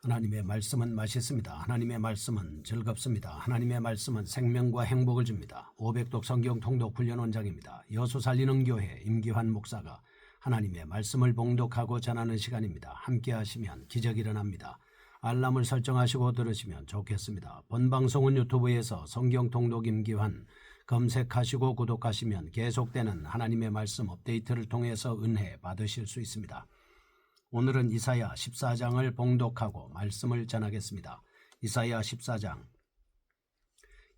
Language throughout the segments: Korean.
하나님의 말씀은 맛있습니다. 하나님의 말씀은 즐겁습니다. 하나님의 말씀은 생명과 행복을 줍니다. 500독 성경 통독 훈련 원장입니다. 여수 살리는 교회 임기환 목사가 하나님의 말씀을 봉독하고 전하는 시간입니다. 함께 하시면 기적이 일어납니다. 알람을 설정하시고 들으시면 좋겠습니다. 본 방송은 유튜브에서 성경 통독 임기환 검색하시고 구독하시면 계속되는 하나님의 말씀 업데이트를 통해서 은혜 받으실 수 있습니다. 오늘은 이사야 14장을 봉독하고 말씀을 전하겠습니다. 이사야 14장.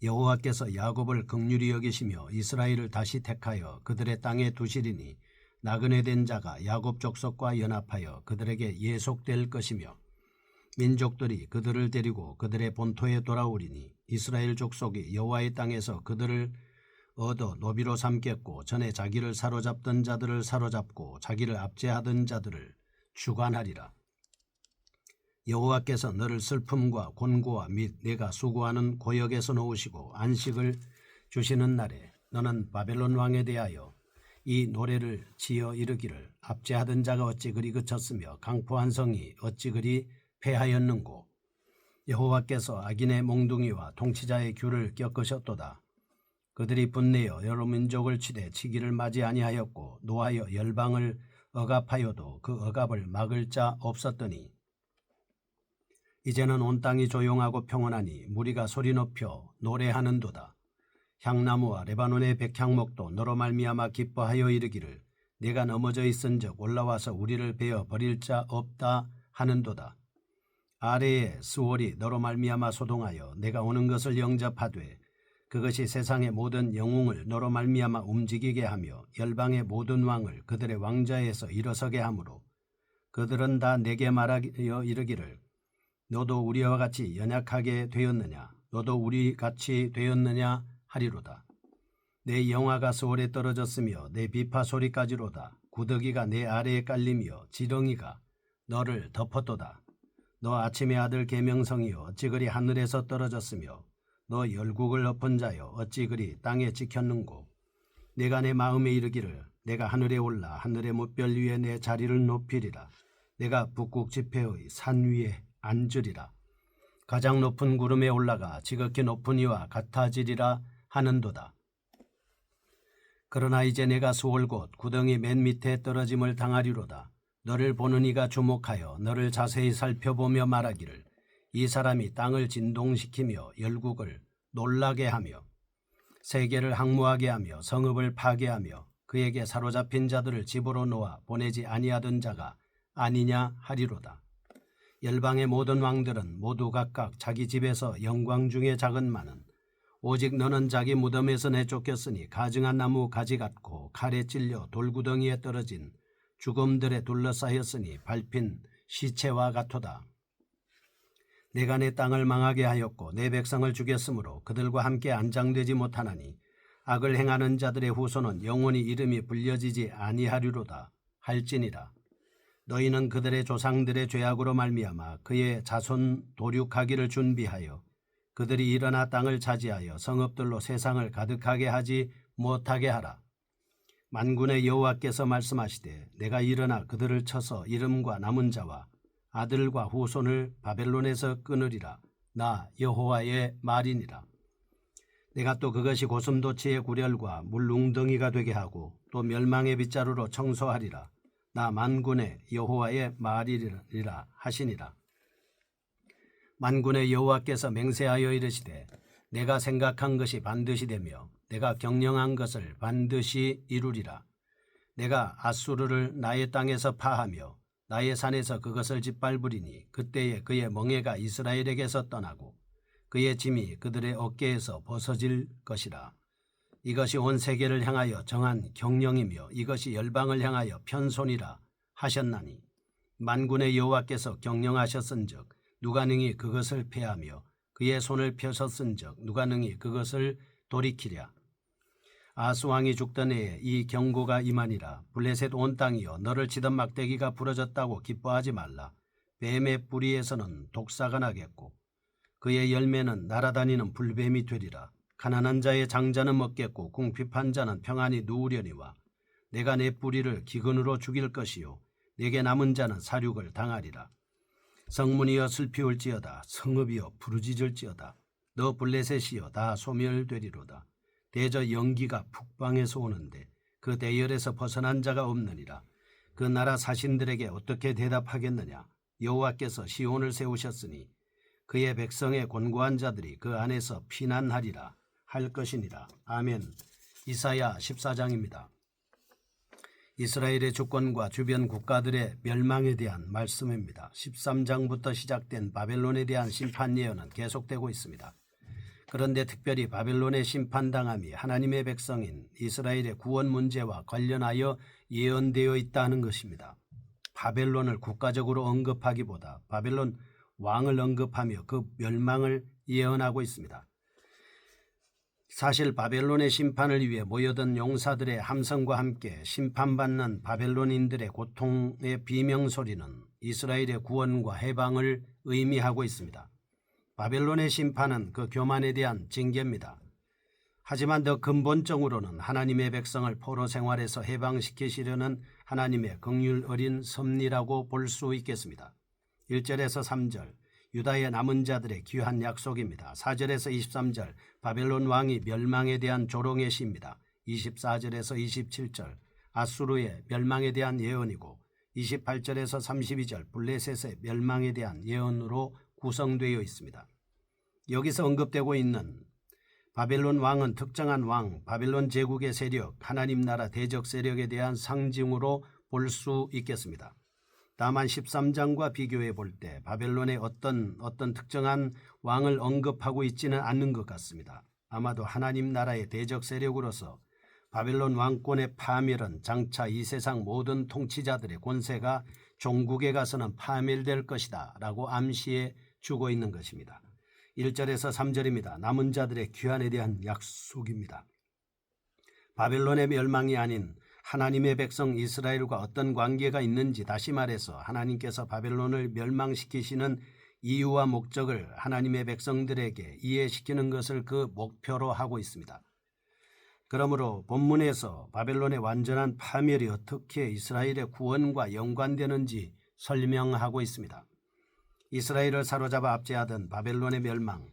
여호와께서 야곱을 긍휼히 여기시며 이스라엘을 다시 택하여 그들의 땅에 두시리니 나그네 된 자가 야곱 족속과 연합하여 그들에게 예속될 것이며 민족들이 그들을 데리고 그들의 본토에 돌아오리니 이스라엘 족속이 여호와의 땅에서 그들을 얻어 노비로 삼겠고 전에 자기를 사로잡던 자들을 사로잡고 자기를 압제하던 자들을 주관하리라. 여호와께서 너를 슬픔과 곤고와 및 내가 수고하는 고역에서 놓으시고 안식을 주시는 날에 너는 바벨론 왕에 대하여 이 노래를 지어 이르기를 압제하던 자가 어찌 그리 그쳤으며 강포한 성이 어찌 그리 패하였는고. 여호와께서 악인의 몽둥이와 통치자의 귤을 꺾으셨도다. 그들이 분내어 여러 민족을 치되 치기를 맞이 아니하였고 노하여 열방을 억압하여도 그 억압을 막을 자 없었더니 이제는 온 땅이 조용하고 평온하니 무리가 소리 높여 노래하는도다. 향나무와 레바논의 백향목도 너로 말미암아 기뻐하여 이르기를 내가 넘어져 있은즉 올라와서 우리를 베어 버릴 자 없다 하는도다. 아래에 스월이 너로 말미암아 소동하여 내가 오는 것을 영접하되 그것이 세상의 모든 영웅을 너로 말미암아 움직이게 하며 열방의 모든 왕을 그들의 왕좌에서 일어서게 하므로 그들은 다 내게 말하여 이르기를 너도 우리와 같이 연약하게 되었느냐 너도 우리같이 되었느냐 하리로다. 내 영화가 스월에 떨어졌으며 내 비파 소리까지로다. 구더기가 내 아래에 깔리며 지렁이가 너를 덮었도다. 너 아침의 아들 계명성이여 어찌 그리 하늘에서 떨어졌으며 너 열국을 엎은 자여 어찌 그리 땅에 찍혔는고. 내가 내 마음에 이르기를 내가 하늘에 올라 하늘의 무별 위에 내 자리를 높이리라. 내가 북극 지폐의 산 위에 앉으리라. 가장 높은 구름에 올라가 지극히 높은 이와 같아지리라 하는도다. 그러나 이제 내가 수월 곧 구덩이 맨 밑에 떨어짐을 당하리로다. 너를 보는 이가 주목하여 너를 자세히 살펴보며 말하기를 이 사람이 땅을 진동시키며 열국을 놀라게 하며 세계를 항모하게 하며 성읍을 파괴하며 그에게 사로잡힌 자들을 집으로 놓아 보내지 아니하던 자가 아니냐 하리로다. 열방의 모든 왕들은 모두 각각 자기 집에서 영광 중에 작은마는 오직 너는 자기 무덤에서 내쫓겼으니 가증한 나무 가지 같고 칼에 찔려 돌구덩이에 떨어진 죽음들에 둘러싸였으니 밟힌 시체와 같도다. 내가 내 땅을 망하게 하였고 내 백성을 죽였으므로 그들과 함께 안장되지 못하나니 악을 행하는 자들의 후손은 영원히 이름이 불려지지 아니하리로다 할지니라. 너희는 그들의 조상들의 죄악으로 말미암아 그의 자손 도륙하기를 준비하여 그들이 일어나 땅을 차지하여 성읍들로 세상을 가득하게 하지 못하게 하라. 만군의 여호와께서 말씀하시되 내가 일어나 그들을 쳐서 이름과 남은 자와 아들과 후손을 바벨론에서 끊으리라. 나 여호와의 말이니라. 내가 또 그것이 고슴도치의 구렬과 물웅덩이가 되게 하고 또 멸망의 빗자루로 청소하리라. 나 만군의 여호와의 말이리라 하시니라. 만군의 여호와께서 맹세하여 이르시되 내가 생각한 것이 반드시 되며 내가 경영한 것을 반드시 이루리라. 내가 아수르를 나의 땅에서 파하며 나의 산에서 그것을 짓밟으리니 그때에 그의 멍에가 이스라엘에게서 떠나고 그의 짐이 그들의 어깨에서 벗어질 것이라. 이것이 온 세계를 향하여 정한 경령이며 이것이 열방을 향하여 편손이라 하셨나니 만군의 여호와께서 경영하셨은즉 누가 능히 그것을 패하며 그의 손을 펴셨은즉 누가 능히 그것을 돌이키랴. 아수왕이 죽던 해에 이 경고가 임하니라. 블레셋 온 땅이여 너를 치던 막대기가 부러졌다고 기뻐하지 말라. 뱀의 뿌리에서는 독사가 나겠고 그의 열매는 날아다니는 불뱀이 되리라. 가난한 자의 장자는 먹겠고 궁핍한 자는 평안히 누우려니와 내가 내 뿌리를 기근으로 죽일 것이요 내게 남은 자는 사륙을 당하리라. 성문이여 슬피울지어다. 성읍이여 부르짖을지어다. 너 블레셋이여 다 소멸되리로다. 대저 연기가 북방에서 오는데 그 대열에서 벗어난 자가 없느니라. 그 나라 사신들에게 어떻게 대답하겠느냐. 여호와께서 시온을 세우셨으니 그의 백성의 곤고한 자들이 그 안에서 피난하리라 할 것이니라. 아멘. 이사야 14장입니다. 이스라엘의 주권과 주변 국가들의 멸망에 대한 말씀입니다. 13장부터 시작된 바벨론에 대한 심판 예언은 계속되고 있습니다. 그런데 특별히 바벨론의 심판당함이 하나님의 백성인 이스라엘의 구원 문제와 관련하여 예언되어 있다는 것입니다. 바벨론을 국가적으로 언급하기보다 바벨론 왕을 언급하며 그 멸망을 예언하고 있습니다. 사실 바벨론의 심판을 위해 모여든 용사들의 함성과 함께 심판받는 바벨론인들의 고통의 비명소리는 이스라엘의 구원과 해방을 의미하고 있습니다. 바벨론의 심판은 그 교만에 대한 징계입니다. 하지만 더 근본적으로는 하나님의 백성을 포로 생활에서 해방시키시려는 하나님의 긍휼 어린 섭리라고 볼 수 있겠습니다. 1절에서 3절 유다의 남은 자들의 귀한 약속입니다. 4절에서 23절 바벨론 왕이 멸망에 대한 조롱의 시입니다. 24절에서 27절 아수르의 멸망에 대한 예언이고 28절에서 32절 블레셋의 멸망에 대한 예언으로 구성되어 있습니다. 여기서 언급되고 있는 바벨론 왕은 특정한 왕, 바벨론 제국의 세력, 하나님 나라 대적 세력에 대한 상징으로 볼 수 있겠습니다. 다만 13장과 비교해 볼 때 바벨론의 어떤 특정한 왕을 언급하고 있지는 않는 것 같습니다. 아마도 하나님 나라의 대적 세력으로서 바벨론 왕권의 파멸은 장차 이 세상 모든 통치자들의 권세가 종국에 가서는 파멸될 것이다 라고 암시해 주고 있는 것입니다. 1절에서 3절입니다. 남은 자들의 귀환에 대한 약속입니다. 바벨론의 멸망이 아닌 하나님의 백성 이스라엘과 어떤 관계가 있는지, 다시 말해서 하나님께서 바벨론을 멸망시키시는 이유와 목적을 하나님의 백성들에게 이해시키는 것을 그 목표로 하고 있습니다. 그러므로 본문에서 바벨론의 완전한 파멸이 어떻게 이스라엘의 구원과 연관되는지 설명하고 있습니다. 이스라엘을 사로잡아 압제하던 바벨론의 멸망,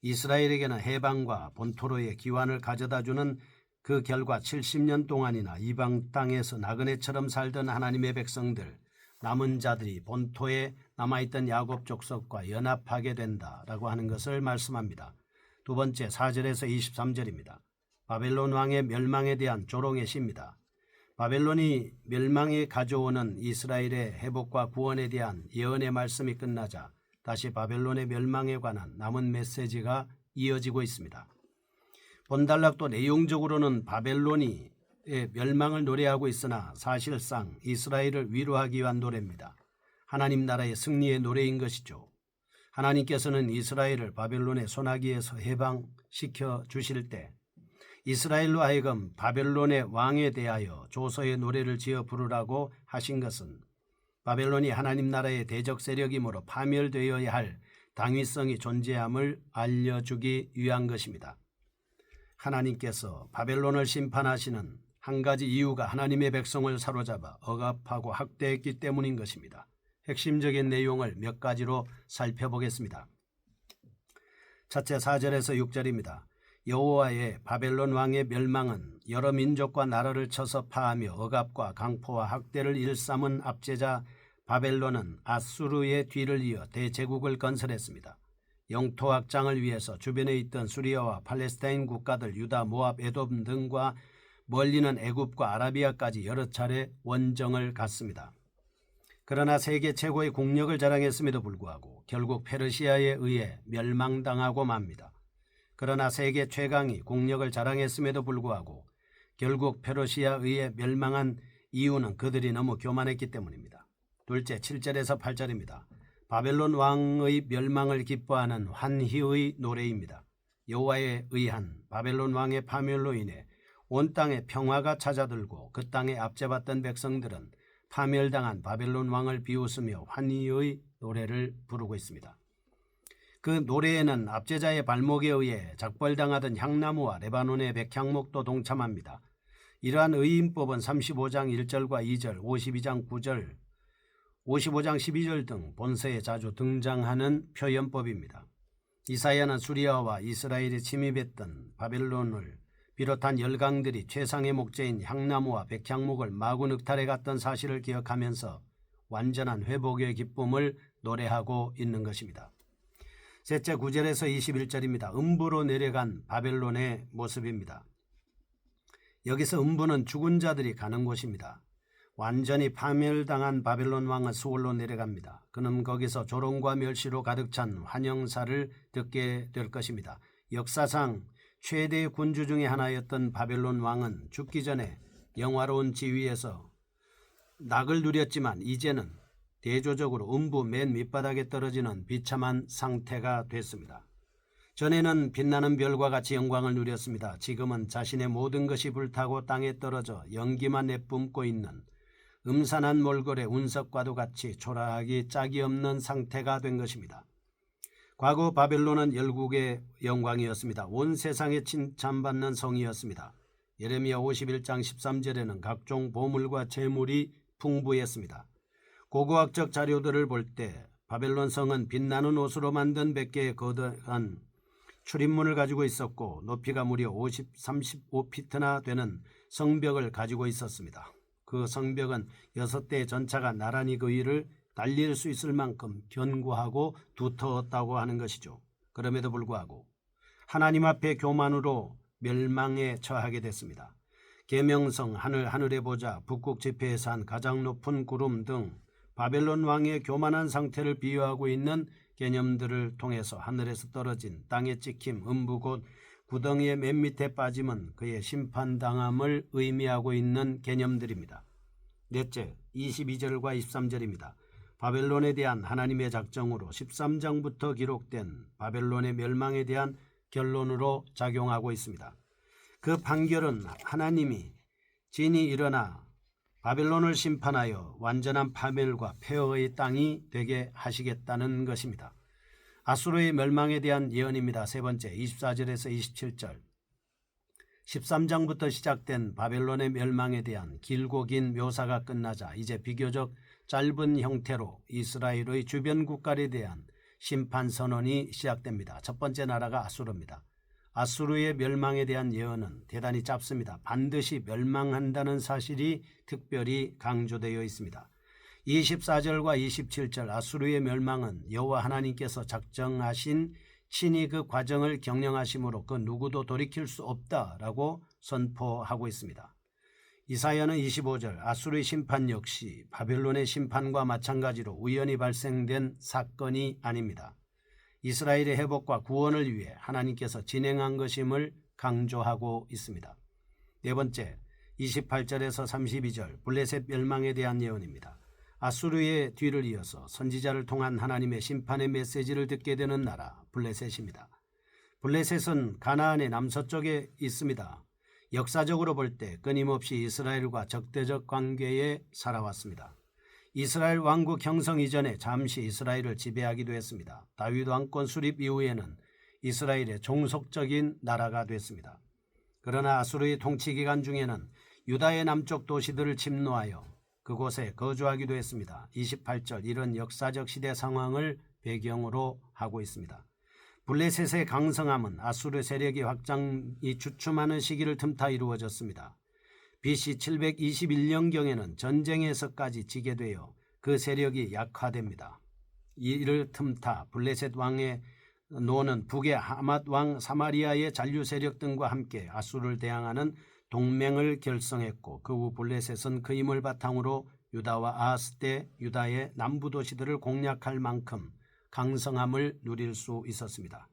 이스라엘에게는 해방과 본토로의 기환을 가져다주는 그 결과 70년 동안이나 이방 땅에서 나그네처럼 살던 하나님의 백성들, 남은 자들이 본토에 남아있던 야곱 족속과 연합하게 된다라고 하는 것을 말씀합니다. 두 번째 4절에서 23절입니다. 바벨론 왕의 멸망에 대한 조롱의 시입니다. 바벨론이 멸망에 가져오는 이스라엘의 회복과 구원에 대한 예언의 말씀이 끝나자 다시 바벨론의 멸망에 관한 남은 메시지가 이어지고 있습니다. 본단락도 내용적으로는 바벨론이 멸망을 노래하고 있으나 사실상 이스라엘을 위로하기 위한 노래입니다. 하나님 나라의 승리의 노래인 것이죠. 하나님께서는 이스라엘을 바벨론의 손아귀에서 해방시켜 주실 때 이스라엘로 하여금 바벨론의 왕에 대하여 조서의 노래를 지어 부르라고 하신 것은 바벨론이 하나님 나라의 대적 세력이므로 파멸되어야 할 당위성이 존재함을 알려주기 위한 것입니다. 하나님께서 바벨론을 심판하시는 한 가지 이유가 하나님의 백성을 사로잡아 억압하고 학대했기 때문인 것입니다. 핵심적인 내용을 몇 가지로 살펴보겠습니다. 첫째 4절에서 6절입니다. 여호와의 바벨론 왕의 멸망은 여러 민족과 나라를 쳐서 파하며 억압과 강포와 학대를 일삼은 압제자 바벨론은 아수르의 뒤를 이어 대제국을 건설했습니다. 영토 확장을 위해서 주변에 있던 수리아와 팔레스타인 국가들 유다, 모압, 에돔 등과 멀리는 애굽과 아라비아까지 여러 차례 원정을 갔습니다. 그러나 세계 최고의 국력을 자랑했음에도 불구하고 결국 페르시아에 의해 멸망당하고 맙니다. 그러나 세계 최강이 국력을 자랑했음에도 불구하고 결국 페르시아에 의해 멸망한 이유는 그들이 너무 교만했기 때문입니다. 둘째 7절에서 8절입니다. 바벨론 왕의 멸망을 기뻐하는 환희의 노래입니다. 여호와에 의한 바벨론 왕의 파멸로 인해 온 땅에 평화가 찾아들고 그 땅에 압제받던 백성들은 파멸당한 바벨론 왕을 비웃으며 환희의 노래를 부르고 있습니다. 그 노래에는 압제자의 발목에 의해 작벌당하던 향나무와 레바논의 백향목도 동참합니다. 이러한 의인법은 35장 1절과 2절, 52장 9절, 55장 12절 등 본서에 자주 등장하는 표현법입니다. 이사야는 수리아와 이스라엘이 침입했던 바벨론을 비롯한 열강들이 최상의 목재인 향나무와 백향목을 마구 늑탈해 갔던 사실을 기억하면서 완전한 회복의 기쁨을 노래하고 있는 것입니다. 셋째, 9절에서 21절입니다. 음부로 내려간 바벨론의 모습입니다. 여기서 음부는 죽은 자들이 가는 곳입니다. 완전히 파멸당한 바벨론 왕은 수월로 내려갑니다. 그는 거기서 조롱과 멸시로 가득 찬 환영사를 듣게 될 것입니다. 역사상 최대의 군주 중에 하나였던 바벨론 왕은 죽기 전에 영화로운 지위에서 낙을 누렸지만 이제는 대조적으로 음부 맨 밑바닥에 떨어지는 비참한 상태가 됐습니다. 전에는 빛나는 별과 같이 영광을 누렸습니다. 지금은 자신의 모든 것이 불타고 땅에 떨어져 연기만 내뿜고 있는 음산한 몰골의 운석과도 같이 초라하기 짝이 없는 상태가 된 것입니다. 과거 바벨론은 열국의 영광이었습니다. 온 세상에 칭찬받는 성이었습니다. 예레미야 51장 13절에는 각종 보물과 재물이 풍부했습니다. 고고학적 자료들을 볼 때 바벨론 성은 빛나는 옷으로 만든 100개의 거대한 출입문을 가지고 있었고 높이가 무려 35피트나 되는 성벽을 가지고 있었습니다. 그 성벽은 6대의 전차가 나란히 그 위를 달릴 수 있을 만큼 견고하고 두터웠다고 하는 것이죠. 그럼에도 불구하고 하나님 앞에 교만으로 멸망에 처하게 됐습니다. 계명성, 하늘의 보좌, 북극 지폐에 산 가장 높은 구름 등 바벨론 왕의 교만한 상태를 비유하고 있는 개념들을 통해서 하늘에서 떨어진 땅에 찍힘, 음부 곧 구덩이의 맨 밑에 빠짐은 그의 심판당함을 의미하고 있는 개념들입니다. 넷째, 22절과 23절입니다. 바벨론에 대한 하나님의 작정으로 13장부터 기록된 바벨론의 멸망에 대한 결론으로 작용하고 있습니다. 그 판결은 하나님이 진이 일어나 바벨론을 심판하여 완전한 파멸과 폐허의 땅이 되게 하시겠다는 것입니다. 아수르의 멸망에 대한 예언입니다. 세 번째, 24절에서 27절. 13장부터 시작된 바벨론의 멸망에 대한 길고 긴 묘사가 끝나자 이제 비교적 짧은 형태로 이스라엘의 주변 국가에 대한 심판 선언이 시작됩니다. 첫 번째 나라가 아수르입니다. 아수르의 멸망에 대한 예언은 대단히 짧습니다. 반드시 멸망한다는 사실이 특별히 강조되어 있습니다. 24절과 27절 아수르의 멸망은 여호와 하나님께서 작정하신 친히 그 과정을 경영하심으로 그 누구도 돌이킬 수 없다라고 선포하고 있습니다. 이사야는 25절 아수르의 심판 역시 바벨론의 심판과 마찬가지로 우연히 발생된 사건이 아닙니다. 이스라엘의 회복과 구원을 위해 하나님께서 진행한 것임을 강조하고 있습니다. 네 번째, 28절에서 32절 블레셋 멸망에 대한 예언입니다. 아수르의 뒤를 이어서 선지자를 통한 하나님의 심판의 메시지를 듣게 되는 나라 블레셋입니다. 블레셋은 가나안의 남서쪽에 있습니다. 역사적으로 볼 때 끊임없이 이스라엘과 적대적 관계에 살아왔습니다. 이스라엘 왕국 형성 이전에 잠시 이스라엘을 지배하기도 했습니다. 다윗 왕권 수립 이후에는 이스라엘의 종속적인 나라가 됐습니다. 그러나 아수르의 통치 기간 중에는 유다의 남쪽 도시들을 침노하여 그곳에 거주하기도 했습니다. 28절 이런 역사적 시대 상황을 배경으로 하고 있습니다. 블레셋의 강성함은 아수르 세력이 확장이 주춤하는 시기를 틈타 이루어졌습니다. BC 721년경에는 전쟁에서까지 지게 되어 그 세력이 약화됩니다. 이를 틈타 블레셋 왕의 노는 북의 하맛 왕 사마리아의 잔류 세력 등과 함께 아수르를 대항하는 동맹을 결성했고 그 후 블레셋은 그 힘을 바탕으로 유다와 아하스 때 유다의 남부 도시들을 공략할 만큼 강성함을 누릴 수 있었습니다.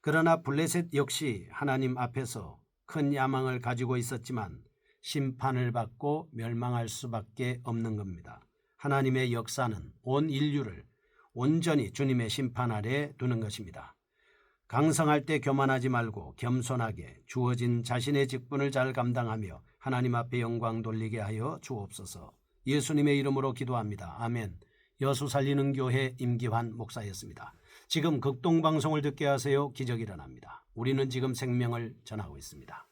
그러나 블레셋 역시 하나님 앞에서 큰 야망을 가지고 있었지만 심판을 받고 멸망할 수밖에 없는 겁니다. 하나님의 역사는 온 인류를 온전히 주님의 심판 아래 두는 것입니다. 강성할 때 교만하지 말고 겸손하게 주어진 자신의 직분을 잘 감당하며 하나님 앞에 영광 돌리게 하여 주옵소서. 예수님의 이름으로 기도합니다. 아멘. 여수 살리는 교회 임기환 목사였습니다. 지금 극동방송을 듣게 하세요. 기적이 일어납니다. 우리는 지금 생명을 전하고 있습니다.